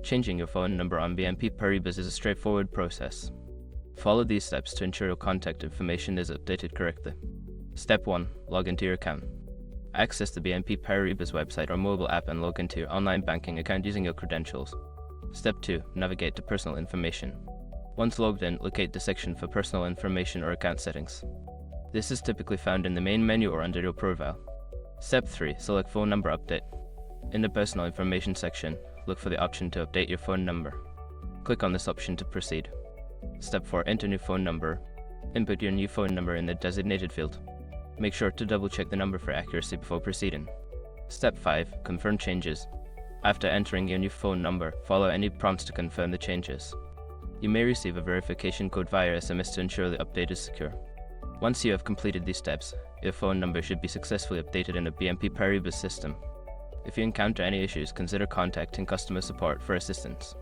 Changing your phone number on BNP Paribas is a straightforward process. Follow these steps to ensure your contact information is updated correctly. Step 1. Log into your account. Access the BNP Paribas website or mobile app and log into your online banking account using your credentials. Step 2. Navigate to personal information. Once logged in, locate the section for personal information or account settings. This is typically found in the main menu or under your profile. Step 3. Select phone number update. In the personal information section, look for the option to update your phone number. Click on this option to proceed. Step 4. Enter new phone number. Input your new phone number in the designated field. Make sure to double check the number for accuracy before proceeding. Step 5. Confirm changes. After entering your new phone number, follow any prompts to confirm the changes. You may receive a verification code via SMS to ensure the update is secure. Once you have completed these steps, your phone number should be successfully updated in the BNP Paribas system. If you encounter any issues, consider contacting customer support for assistance.